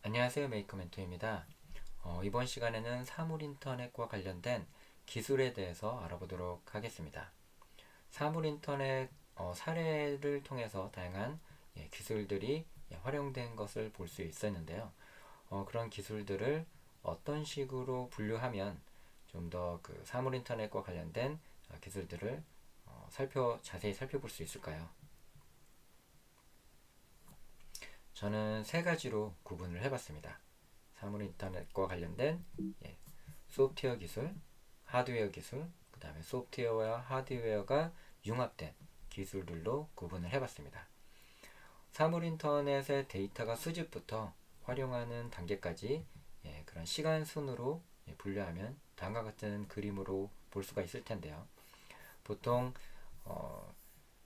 안녕하세요. 메이커 멘토입니다. 이번 시간에는 사물 인터넷과 관련된 기술에 대해서 알아보도록 하겠습니다. 사물 인터넷 사례를 통해서 다양한 기술들이 활용된 것을 볼 수 있었는데요. 그런 기술들을 어떤 식으로 분류하면 좀 더 그 사물 인터넷과 관련된 기술들을 자세히 살펴볼 수 있을까요? 저는 세 가지로 구분을 해봤습니다. 사물 인터넷과 관련된 소프트웨어 기술, 하드웨어 기술, 그 다음에 소프트웨어와 하드웨어가 융합된 기술들로 구분을 해봤습니다. 사물 인터넷의 데이터가 수집부터 활용하는 단계까지 그런 시간 순으로 분류하면 다음과 같은 그림으로 볼 수가 있을 텐데요. 보통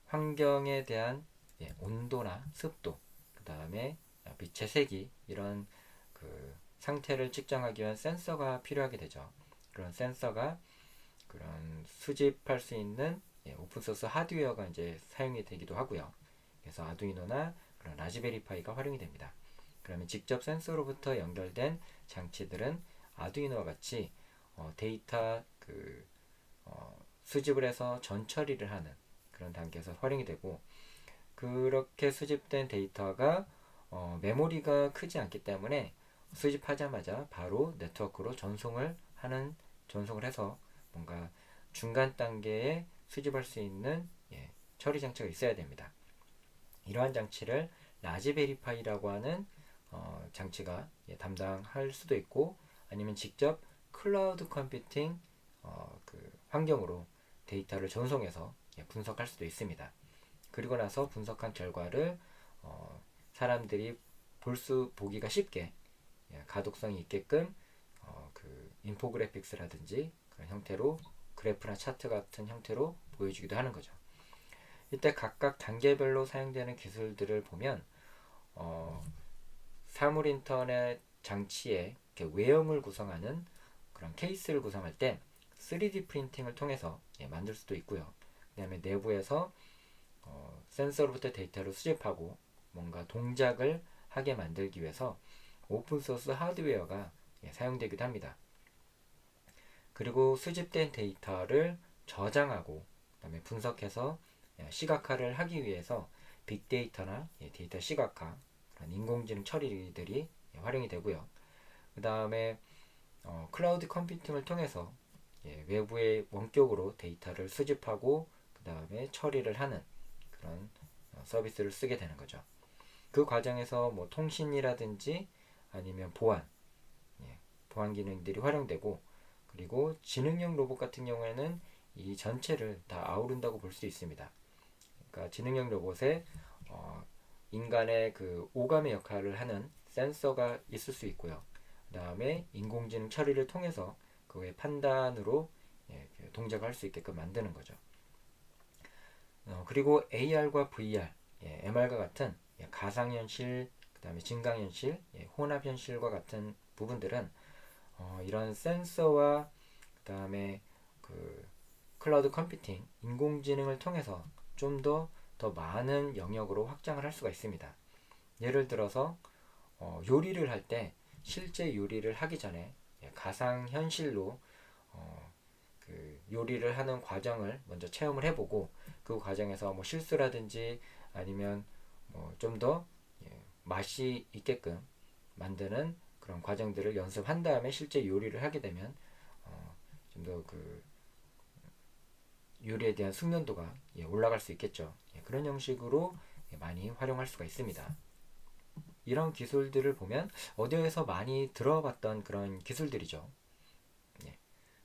환경에 대한 온도나 습도, 그 다음에 빛의 색이 이런 그 상태를 측정하기 위한 센서가 필요하게 되죠. 그런 센서가 그런 수집할 수 있는 오픈소스 하드웨어가 이제 사용이 되기도 하고요. 그래서 아두이노나 그런 라즈베리파이가 활용이 됩니다. 그러면 직접 센서로부터 연결된 장치들은 아두이노와 같이 데이터 수집을 해서 전처리를 하는 그런 단계에서 활용이 되고, 그렇게 수집된 데이터가 메모리가 크지 않기 때문에 수집하자마자 바로 네트워크로 전송을 해서 뭔가 중간 단계에 수집할 수 있는 처리 장치가 있어야 됩니다. 이러한 장치를 라즈베리파이라고 하는 장치가 담당할 수도 있고, 아니면 직접 클라우드 컴퓨팅 환경으로 데이터를 전송해서 분석할 수도 있습니다. 그리고 나서 분석한 결과를 사람들이 보기가 쉽게 가독성이 있게끔 인포그래픽스라든지 그런 형태로 그래프나 차트 같은 형태로 보여주기도 하는 거죠. 이때 각각 단계별로 사용되는 기술들을 보면 사물 인터넷 장치의 외형을 구성하는 그런 케이스를 구성할 때 3D 프린팅을 통해서 만들 수도 있고요. 그 다음에 내부에서 센서로부터 데이터를 수집하고 뭔가 동작을 하게 만들기 위해서 오픈소스 하드웨어가 사용되기도 합니다. 그리고 수집된 데이터를 저장하고 그다음에 분석해서 시각화를 하기 위해서 빅데이터나 데이터 시각화, 그런 인공지능 처리들이 활용이 되고요. 그 다음에 클라우드 컴퓨팅을 통해서 외부의 원격으로 데이터를 수집하고 그 다음에 처리를 하는 그런 서비스를 쓰게 되는 거죠. 그 과정에서 뭐 통신이라든지 아니면 보안 기능들이 활용되고, 그리고 지능형 로봇 같은 경우에는 이 전체를 다 아우른다고 볼 수 있습니다. 그러니까 지능형 로봇에 인간의 그 오감의 역할을 하는 센서가 있을 수 있고요. 그 다음에 인공지능 처리를 통해서 그의 판단으로 동작을 할 수 있게끔 만드는 거죠. 그리고 AR과 VR, MR과 같은 가상현실, 그 다음에 증강현실, 혼합현실과 같은 부분들은 이런 센서와 그 다음에 그 클라우드 컴퓨팅, 인공지능을 통해서 좀 더 많은 영역으로 확장을 할 수가 있습니다. 예를 들어서 요리를 할 때 실제 요리를 하기 전에 가상현실로 요리를 하는 과정을 먼저 체험을 해보고, 그 과정에서 뭐 실수라든지 아니면 좀 더 맛이 있게끔 만드는 그런 과정들을 연습한 다음에 실제 요리를 하게 되면 좀 더 그 요리에 대한 숙련도가 올라갈 수 있겠죠. 그런 형식으로 많이 활용할 수가 있습니다. 이런 기술들을 보면 어디에서 많이 들어봤던 그런 기술들이죠.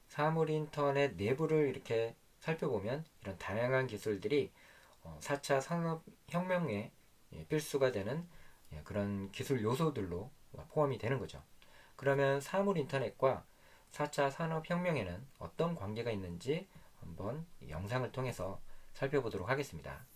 사물 인터넷 내부를 이렇게 살펴보면 이런 다양한 기술들이 4차 산업혁명에 필수가 되는 그런 기술 요소들로 포함이 되는 거죠. 그러면 사물 인터넷과 4차 산업혁명에는 어떤 관계가 있는지 한번 영상을 통해서 살펴보도록 하겠습니다.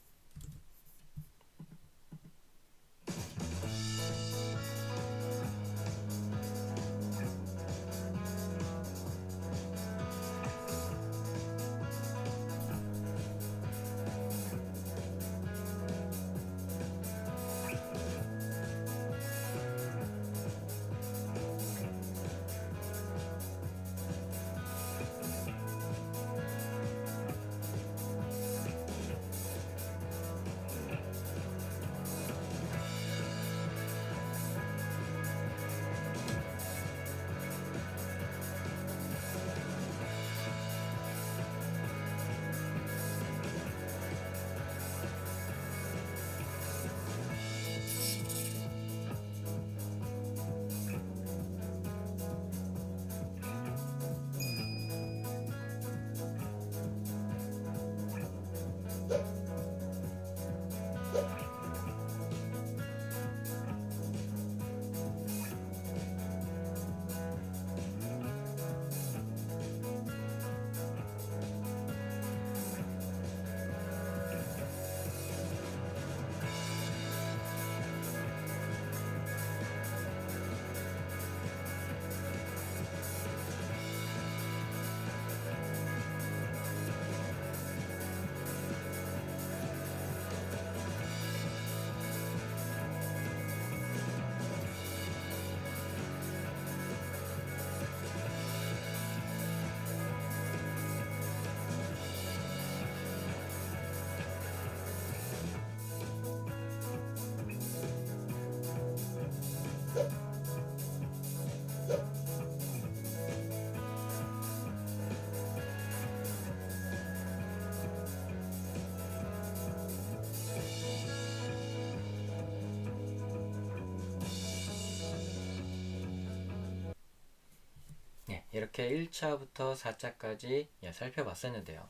네, 이렇게 1차부터 4차까지 살펴봤었는데요.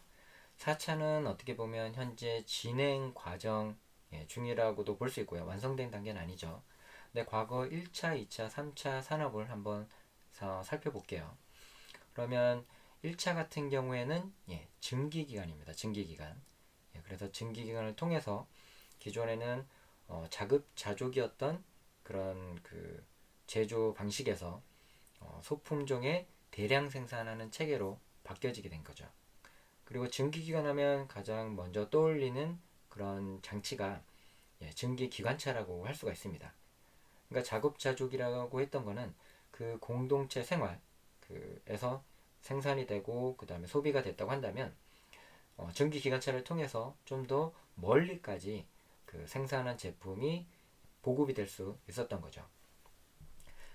4차는 어떻게 보면 현재 진행 과정 중이라고도 볼 수 있고요. 완성된 단계는 아니죠. 근데 과거 1차, 2차, 3차 산업을 한번 살펴볼게요. 그러면 1차 같은 경우에는 증기기관입니다. 증기기관. 그래서 증기기관을 통해서 기존에는 자급자족이었던 그런 그 제조 방식에서 소품종의 대량 생산하는 체계로 바뀌어지게 된 거죠. 그리고 증기기관 하면 가장 먼저 떠올리는 그런 장치가 증기기관차라고 할 수가 있습니다. 그러니까 자급자족이라고 했던 거는 그 공동체 생활 에서 생산이 되고 그 다음에 소비가 됐다고 한다면 증기기관차를 통해서 좀 더 멀리까지 그 생산한 제품이 보급이 될 수 있었던 거죠.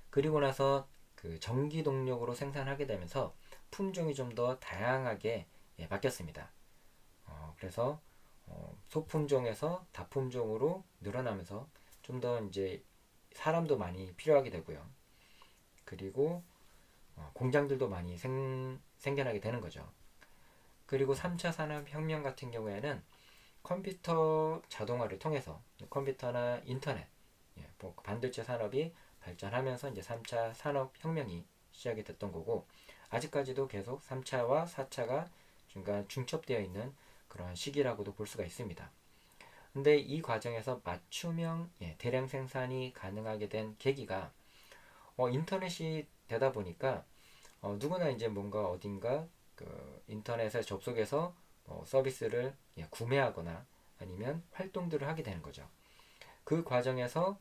그리고 나서 그 전기 동력으로 생산하게 되면서 품종이 좀 더 다양하게 바뀌었습니다. 그래서 소품종에서 다품종으로 늘어나면서 좀 더 이제 사람도 많이 필요하게 되고요. 그리고 공장들도 많이 생겨나게 되는 거죠. 그리고 3차 산업혁명 같은 경우에는 컴퓨터 자동화를 통해서 컴퓨터나 인터넷, 반도체 산업이 발전하면서 이제 3차 산업혁명이 시작이 됐던 거고, 아직까지도 계속 3차와 4차가 중간 중첩되어 있는 그런 시기라고도 볼 수가 있습니다. 근데 이 과정에서 맞춤형 대량 생산이 가능하게 된 계기가 인터넷이 되다 보니까 누구나 이제 뭔가 어딘가 그 인터넷에 접속해서 서비스를 구매하거나 아니면 활동들을 하게 되는 거죠. 그 과정에서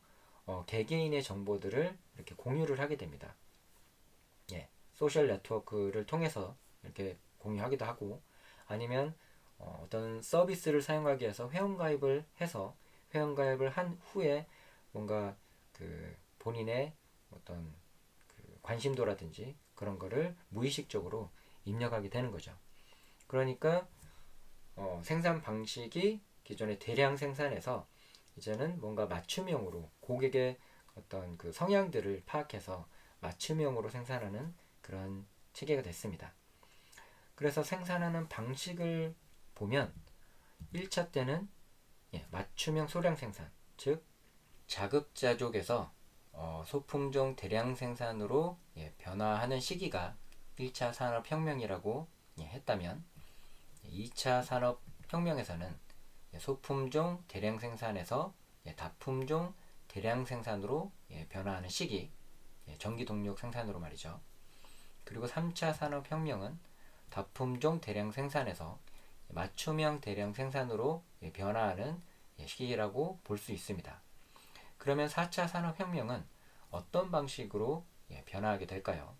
개개인의 정보들을 이렇게 공유를 하게 됩니다. 소셜 네트워크를 통해서 이렇게 공유하기도 하고 아니면 어떤 서비스를 사용하기 위해서 회원가입을 해서 회원가입을 한 후에 뭔가 그 본인의 어떤 그 관심도라든지 그런 거를 무의식적으로 입력하게 되는 거죠. 그러니까 생산 방식이 기존의 대량 생산에서 이제는 뭔가 맞춤형으로 고객의 어떤 그 성향들을 파악해서 맞춤형으로 생산하는 그런 체계가 됐습니다. 그래서 생산하는 방식을 보면 1차 때는 맞춤형 소량 생산, 즉 자급자족에서 소품종 대량 생산으로 변화하는 시기가 1차 산업혁명이라고 했다면 2차 산업혁명에서는 소품종 대량 생산에서 다품종 대량 생산으로 변화하는 시기, 전기동력 생산으로 말이죠. 그리고 3차 산업혁명은 다품종 대량 생산에서 맞춤형 대량 생산으로 변화하는 시기라고 볼 수 있습니다. 그러면 4차 산업혁명은 어떤 방식으로 변화하게 될까요?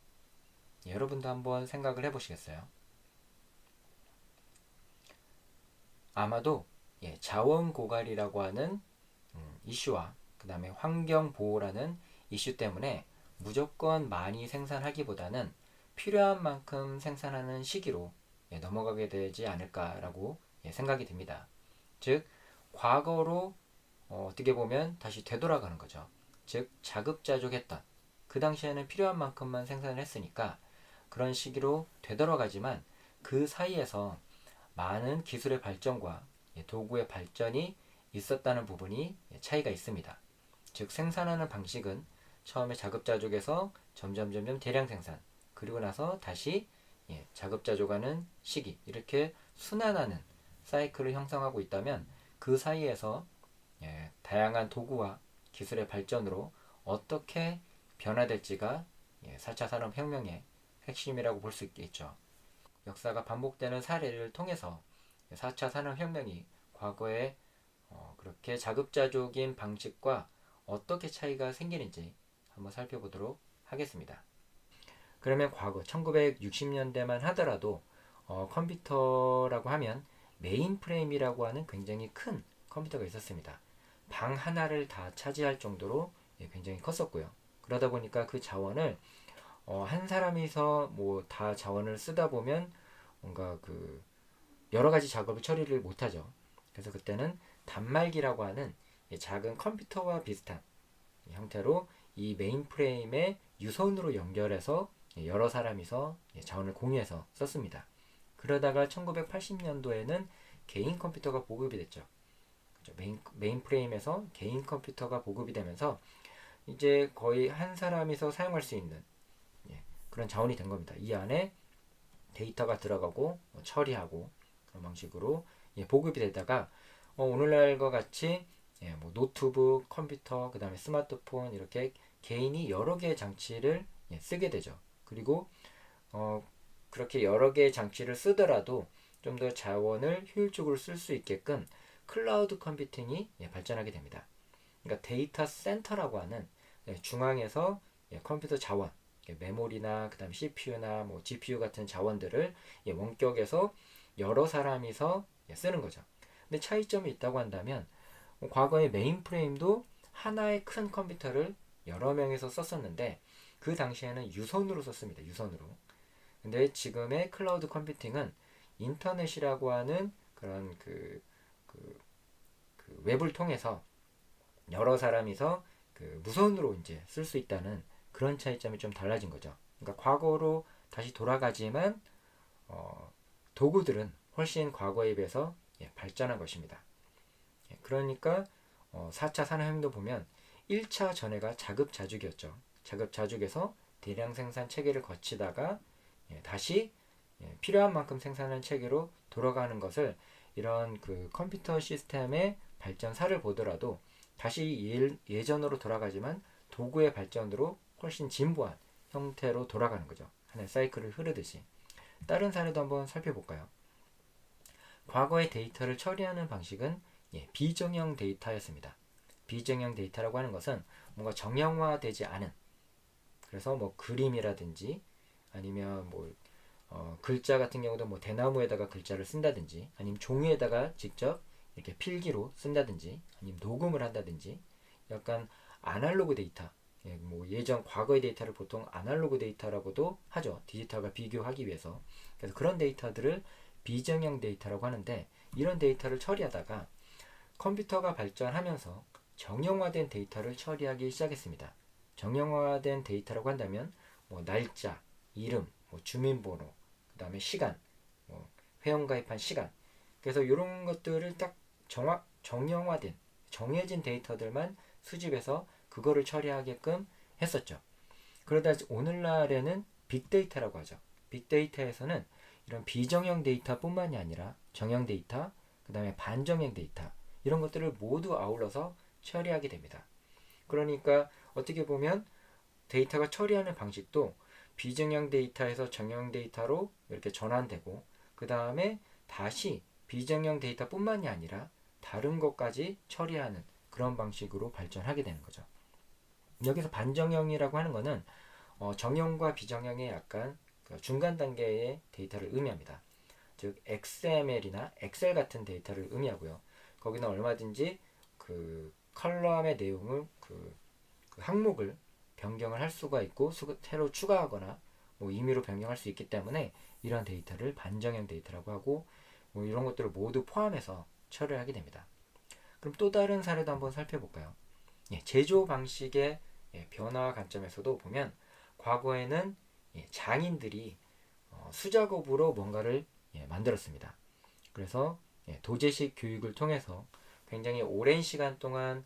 여러분도 한번 생각을 해보시겠어요? 아마도 자원 고갈이라고 하는 이슈와 그 다음에 환경 보호라는 이슈 때문에 무조건 많이 생산하기보다는 필요한 만큼 생산하는 시기로 넘어가게 되지 않을까라고 생각이 듭니다. 즉 과거로 어떻게 보면 다시 되돌아가는 거죠. 즉 자급자족했던 그 당시에는 필요한 만큼만 생산을 했으니까 그런 시기로 되돌아가지만 그 사이에서 많은 기술의 발전과 도구의 발전이 있었다는 부분이 차이가 있습니다. 즉 생산하는 방식은 처음에 자급자족에서 점점 대량 생산 그리고 나서 다시 자급자족하는 시기 이렇게 순환하는 사이클을 형성하고 있다면 그 사이에서 다양한 도구와 기술의 발전으로 어떻게 변화될지가 4차 산업혁명의 핵심이라고 볼 수 있겠죠. 역사가 반복되는 사례를 통해서 4차 산업혁명이 과거에 그렇게 자급자족인 방식과 어떻게 차이가 생기는지 한번 살펴보도록 하겠습니다. 그러면 과거 1960년대만 하더라도 컴퓨터라고 하면 메인프레임이라고 하는 굉장히 큰 컴퓨터가 있었습니다. 방 하나를 다 차지할 정도로 굉장히 컸었고요. 그러다 보니까 그 자원을 한 사람이서 뭐 다 자원을 쓰다 보면 뭔가 그 여러 가지 작업을 처리를 못하죠. 그래서 그때는 단말기라고 하는 작은 컴퓨터와 비슷한 형태로 이 메인프레임에 유선으로 연결해서 여러 사람이서 자원을 공유해서 썼습니다. 그러다가 1980년도에는 개인 컴퓨터가 보급이 됐죠. 메인프레임에서 개인 컴퓨터가 보급이 되면서 이제 거의 한 사람이서 사용할 수 있는 그런 자원이 된 겁니다. 이 안에 데이터가 들어가고 처리하고 그런 방식으로 보급이 되다가 오늘날과 같이 뭐 노트북, 컴퓨터, 그 다음에 스마트폰 이렇게 개인이 여러 개의 장치를 쓰게 되죠. 그리고 그렇게 여러 개의 장치를 쓰더라도 좀 더 자원을 효율적으로 쓸 수 있게끔 클라우드 컴퓨팅이 발전하게 됩니다. 그러니까 데이터 센터라고 하는 중앙에서 컴퓨터 자원, 메모리나 그다음 CPU나 뭐 GPU 같은 자원들을 원격에서 여러 사람이서 쓰는 거죠. 근데 차이점이 있다고 한다면 과거의 메인프레임도 하나의 큰 컴퓨터를 여러 명이서 썼었는데 그 당시에는 유선으로 썼습니다. 유선으로. 근데 지금의 클라우드 컴퓨팅은 인터넷이라고 하는 그런 그 웹을 통해서 여러 사람이서 그 무선으로 이제 쓸 수 있다는 그런 차이점이 좀 달라진 거죠. 그러니까 과거로 다시 돌아가지만 도구들은 훨씬 과거에 비해서 발전한 것입니다. 그러니까 4차 산업혁명도 보면 1차 전해가 자급자족이었죠. 자급자족에서 대량 생산 체계를 거치다가 다시 필요한 만큼 생산하는 체계로 돌아가는 것을 이런 그 컴퓨터 시스템의 발전사를 보더라도 다시 예전으로 돌아가지만 도구의 발전으로 훨씬 진보한 형태로 돌아가는 거죠. 하나의 사이클을 흐르듯이. 다른 사례도 한번 살펴볼까요? 과거의 데이터를 처리하는 방식은 비정형 데이터였습니다. 비정형 데이터라고 하는 것은 뭔가 정형화되지 않은, 그래서 뭐 그림이라든지 아니면 뭐 글자 같은 경우도 뭐 대나무에다가 글자를 쓴다든지 아니면 종이에다가 직접 이렇게 필기로 쓴다든지 아니면 녹음을 한다든지 약간 아날로그 데이터, 뭐 예전 과거의 데이터를 보통 아날로그 데이터라고도 하죠. 디지털과 비교하기 위해서. 그래서 그런 데이터들을 비정형 데이터라고 하는데 이런 데이터를 처리하다가 컴퓨터가 발전하면서 정형화된 데이터를 처리하기 시작했습니다. 정형화된 데이터라고 한다면 뭐 날짜, 이름, 뭐 주민번호, 그 다음에 시간, 뭐 회원가입한 시간. 그래서 이런 것들을 딱 정형화된 정해진 데이터들만 수집해서 그거를 처리하게끔 했었죠. 그러다 오늘날에는 빅데이터라고 하죠. 빅데이터에서는 이런 비정형 데이터뿐만이 아니라 정형 데이터, 그 다음에 반정형 데이터 이런 것들을 모두 아울러서 처리하게 됩니다. 그러니까 어떻게 보면 데이터가 처리하는 방식도 비정형 데이터에서 정형 데이터로 이렇게 전환되고 그 다음에 다시 비정형 데이터뿐만이 아니라 다른 것까지 처리하는 그런 방식으로 발전하게 되는 거죠. 여기서 반정형이라고 하는 것은 정형과 비정형의 약간 중간 단계의 데이터를 의미합니다. 즉 XML이나 엑셀 같은 데이터를 의미하고요. 거기는 얼마든지 그 컬럼의 내용을 그 항목을 변경을 할 수가 있고 새로 추가하거나 뭐 임의로 변경할 수 있기 때문에 이런 데이터를 반정형 데이터라고 하고 뭐 이런 것들을 모두 포함해서 처리를 하게 됩니다. 그럼 또 다른 사례도 한번 살펴볼까요? 제조 방식의 변화 관점에서도 보면 과거에는 장인들이 수작업으로 뭔가를 만들었습니다. 그래서 도제식 교육을 통해서 굉장히 오랜 시간 동안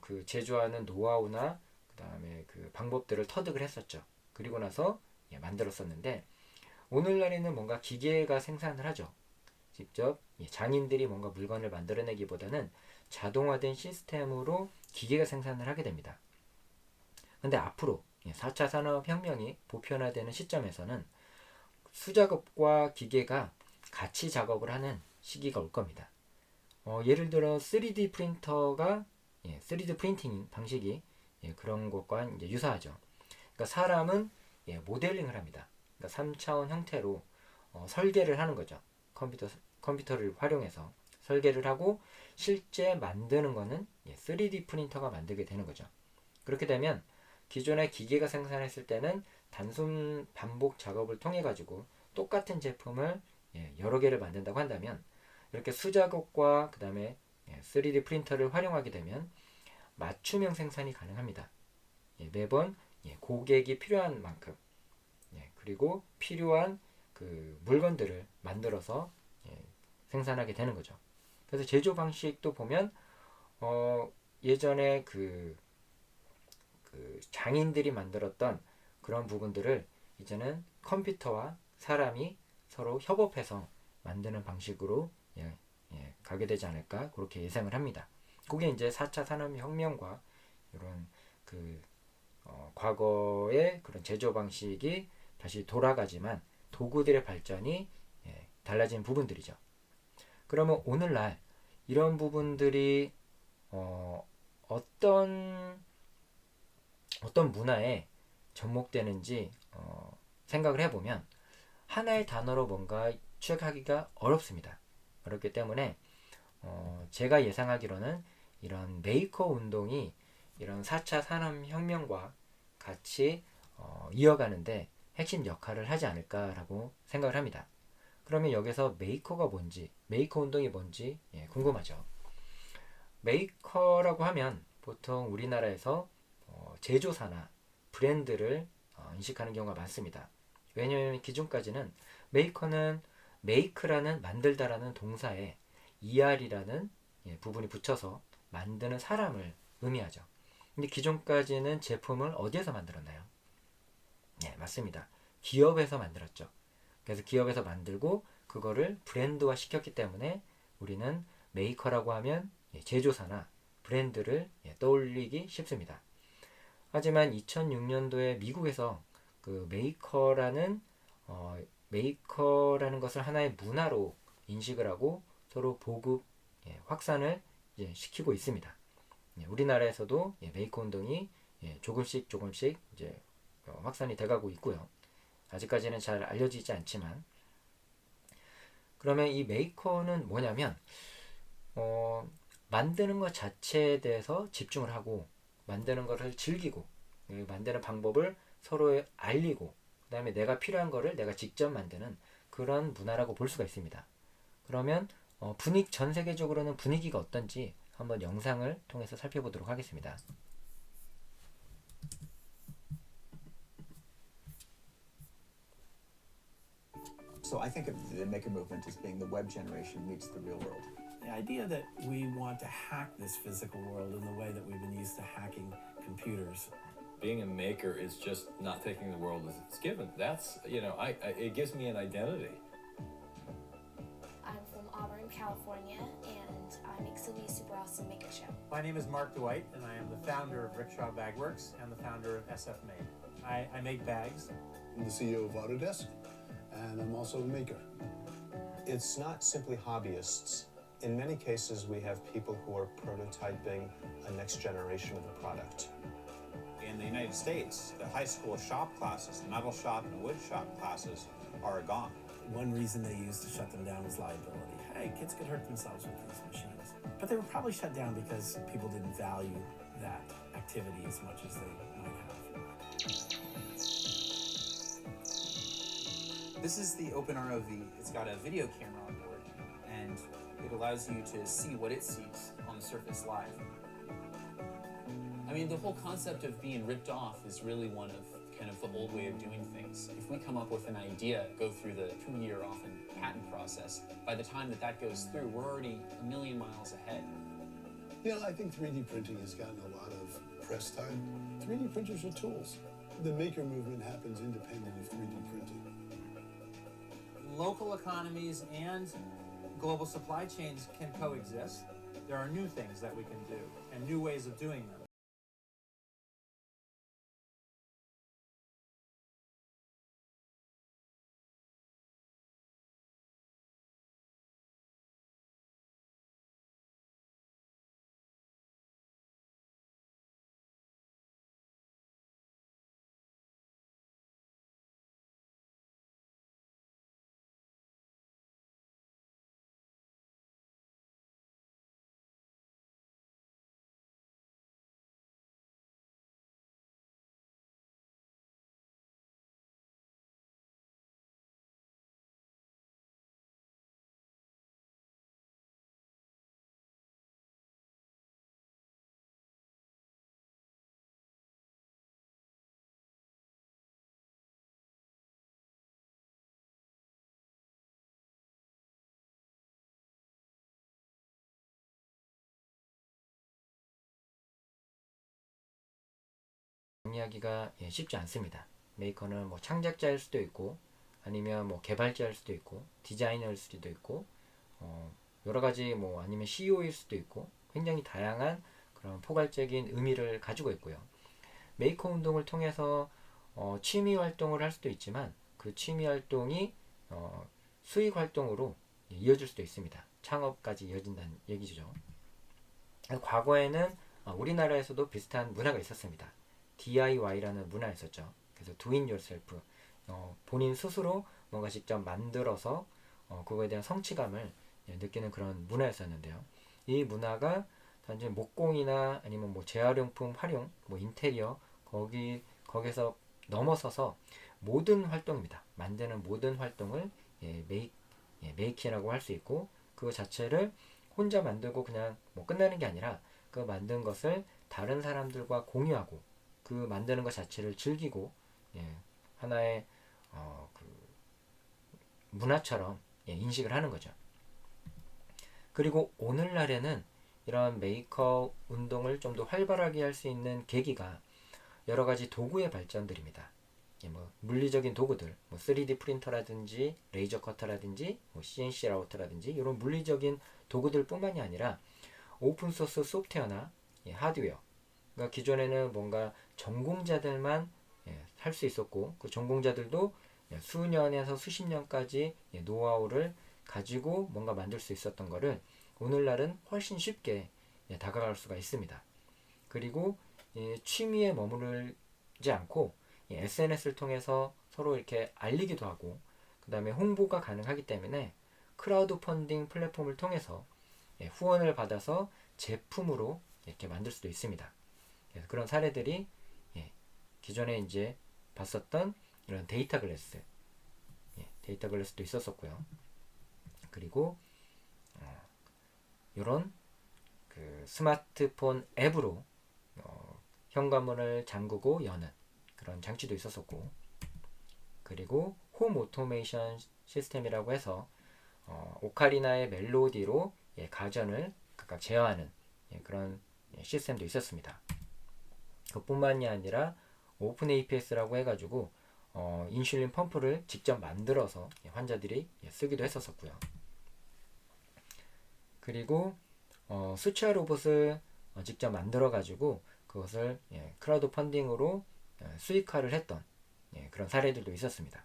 그 제조하는 노하우나 그 다음에 그 방법들을 터득을 했었죠. 그리고 나서 만들었었는데 오늘날에는 뭔가 기계가 생산을 하죠. 직접 장인들이 뭔가 물건을 만들어내기보다는 자동화된 시스템으로 기계가 생산을 하게 됩니다. 근데 앞으로 4차 산업혁명이 보편화되는 시점에서는 수작업과 기계가 같이 작업을 하는 시기가 올 겁니다. 예를 들어 3D 프린터가 3D 프린팅 방식이 그런 것과 이제 유사하죠. 그러니까 사람은 모델링을 합니다. 그러니까 3차원 형태로 설계를 하는 거죠. 컴퓨터를 활용해서 설계를 하고 실제 만드는 거는 3D 프린터가 만들게 되는 거죠. 그렇게 되면 기존의 기계가 생산했을 때는 단순 반복 작업을 통해 가지고 똑같은 제품을 여러 개를 만든다고 한다면, 이렇게 수작업과 그 다음에 3D 프린터를 활용하게 되면 맞춤형 생산이 가능합니다. 매번 고객이 필요한 만큼, 그리고 필요한 그 물건들을 만들어서 생산하게 되는 거죠. 그래서 제조 방식도 보면 예전에 그 장인들이 만들었던 그런 부분들을 이제는 컴퓨터와 사람이 서로 협업해서 만드는 방식으로 가게 되지 않을까, 그렇게 예상을 합니다. 그게 이제 4차 산업혁명과 이런 그 과거의 그런 제조 방식이 다시 돌아가지만 도구들의 발전이 달라진 부분들이죠. 그러면 오늘날 이런 부분들이 어떤 문화에 접목되는지 생각을 해보면 하나의 단어로 뭔가 추적하기가 어렵습니다. 그렇기 때문에 제가 예상하기로는 이런 메이커 운동이 이런 4차 산업혁명과 같이 이어가는데 핵심 역할을 하지 않을까라고 생각을 합니다. 그러면 여기서 메이커가 뭔지, 메이커 운동이 뭔지 궁금하죠. 메이커라고 하면 보통 우리나라에서 제조사나 브랜드를 인식하는 경우가 많습니다. 왜냐하면 기존까지는 메이커는 메이크라는 만들다라는 동사에 er이라는 부분이 붙여서 만드는 사람을 의미하죠. 근데 기존까지는 제품을 어디에서 만들었나요? 네, 맞습니다. 기업에서 만들었죠. 그래서 기업에서 만들고 그거를 브랜드화 시켰기 때문에 우리는 메이커라고 하면 제조사나 브랜드를 떠올리기 쉽습니다. 하지만 2006년도에 미국에서 그 메이커라는 것을 하나의 문화로 인식을 하고 서로 보급 확산을 시키고 있습니다. 우리나라에서도 메이커 운동이 조금씩 이제 확산이 돼가고 있고요. 아직까지는 잘 알려지지 않지만, 그러면 이 메이커는 뭐냐면 만드는 것 자체에 대해서 집중을 하고 만드는 것을 즐기고 만드는 방법을 서로 알리고 그 다음에 내가 필요한 거를 내가 직접 만드는 그런 문화라고 볼 수가 있습니다. 그러면 전 세계적으로는 분위기가 어떤지 한번 영상을 통해서 살펴보도록 하겠습니다. So I think of the maker movement as being the web generation meets the real world. The idea that we want to hack this physical world in the way that we've been used to hacking computers. Being a maker is just not taking the world as it's given. That's, it gives me an identity. I'm from Auburn, California, and I make Sylvia's Super Awesome Maker Show. My name is Mark Dwight, and I am the founder of Rickshaw Bagworks and the founder of SF Made. I make bags. I'm the CEO of Autodesk, and I'm also a maker. It's not simply hobbyists. In many cases, we have people who are prototyping a next generation of a product. In the United States, the high school shop classes, the metal shop and wood shop classes, are gone. One reason they used to shut them down was liability. Hey, kids could hurt themselves with these machines. But they were probably shut down because people didn't value that activity as much as they might have. This is the OpenROV. It's got a video camera on board, and it allows you to see what it sees on the surface live. I mean, the whole concept of being ripped off is really one of kind of the old way of doing things. If we come up with an idea, go through the 2-year often patent process, by the time that goes through, we're already a million miles ahead. I think 3D printing has gotten a lot of press time. 3D printers are tools. The maker movement happens independent of 3D printing. Local economies and global supply chains can coexist. There are new things that we can do and new ways of doing them. 정리하기가 쉽지 않습니다. 메이커는 뭐 창작자일 수도 있고 아니면 뭐 개발자일 수도 있고 디자이너일 수도 있고 여러 가지 뭐 아니면 CEO일 수도 있고 굉장히 다양한 그런 포괄적인 의미를 가지고 있고요. 메이커 운동을 통해서 취미 활동을 할 수도 있지만 그 취미 활동이 수익 활동으로 이어질 수도 있습니다. 창업까지 이어진다는 얘기죠. 과거에는 우리나라에서도 비슷한 문화가 있었습니다. DIY라는 문화가 있었죠. 그래서 do it yourself, 본인 스스로 뭔가 직접 만들어서 그거에 대한 성취감을 느끼는 그런 문화였었는데요. 이 문화가 단지 목공이나 아니면 뭐 재활용품 활용, 뭐 인테리어 거기서 넘어서서 모든 활동입니다. 만드는 모든 활동을 메이킹이라고 할 수 있고 그 자체를 혼자 만들고 그냥 뭐 끝나는 게 아니라 그 만든 것을 다른 사람들과 공유하고 그 만드는 것 자체를 즐기고 하나의 그 문화처럼 인식을 하는 거죠. 그리고 오늘날에는 이런 메이커 운동을 좀 더 활발하게 할 수 있는 계기가 여러 가지 도구의 발전들입니다. 뭐 물리적인 도구들, 뭐 3D 프린터라든지 레이저 커터라든지 뭐 CNC 라우터라든지 이런 물리적인 도구들 뿐만이 아니라 오픈소스 소프트웨어나 하드웨어, 그러니까 기존에는 뭔가 전공자들만 할 수 있었고 그 전공자들도 수년에서 수십 년까지 노하우를 가지고 뭔가 만들 수 있었던 거를 오늘날은 훨씬 쉽게 다가갈 수가 있습니다. 그리고 취미에 머무르지 않고 SNS를 통해서 서로 이렇게 알리기도 하고 그 다음에 홍보가 가능하기 때문에 크라우드 펀딩 플랫폼을 통해서 후원을 받아서 제품으로 이렇게 만들 수도 있습니다. 그래서 그런 사례들이 기존에 이제 봤었던 이런 데이터 글래스도 있었었고요. 그리고 이런 그 스마트폰 앱으로 현관문을 잠그고 여는 그런 장치도 있었었고, 그리고 홈 오토메이션 시스템이라고 해서 오카리나의 멜로디로 가전을 각각 제어하는 그런 시스템도 있었습니다. 그뿐만이 아니라 오픈 APS라고 해가지고 인슐린 펌프를 직접 만들어서 환자들이 쓰기도 했었었고요. 그리고 수치화 로봇을 직접 만들어 가지고 그것을 크라우드 펀딩으로 수익화를 했던 그런 사례들도 있었습니다.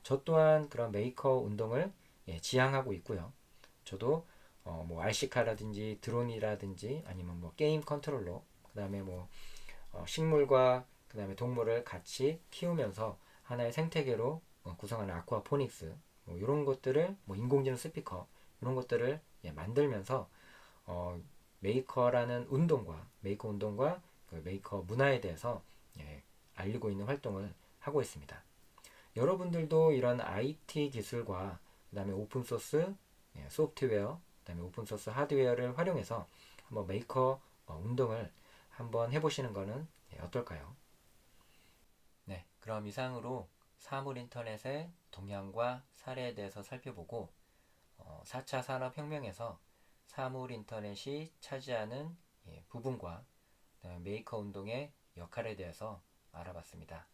저 또한 그런 메이커 운동을 지향하고 있고요. 저도 뭐 RC카라든지 드론이라든지 아니면 뭐 게임 컨트롤러, 그 다음에 뭐 식물과 그 다음에 동물을 같이 키우면서 하나의 생태계로 구성하는 아쿠아포닉스, 뭐 이런 것들을 뭐 인공지능 스피커 이런 것들을 만들면서 메이커라는 운동과 메이커 운동과 그 메이커 문화에 대해서 알리고 있는 활동을 하고 있습니다. 여러분들도 이런 IT 기술과 그 다음에 오픈소스 소프트웨어, 그 다음에 오픈소스 하드웨어를 활용해서 한번 메이커 운동을 한번 해보시는 것은 어떨까요? 네, 그럼 이상으로 사물 인터넷의 동향과 사례에 대해서 살펴보고 4차 산업혁명에서 사물 인터넷이 차지하는 부분과 메이커 운동의 역할에 대해서 알아봤습니다.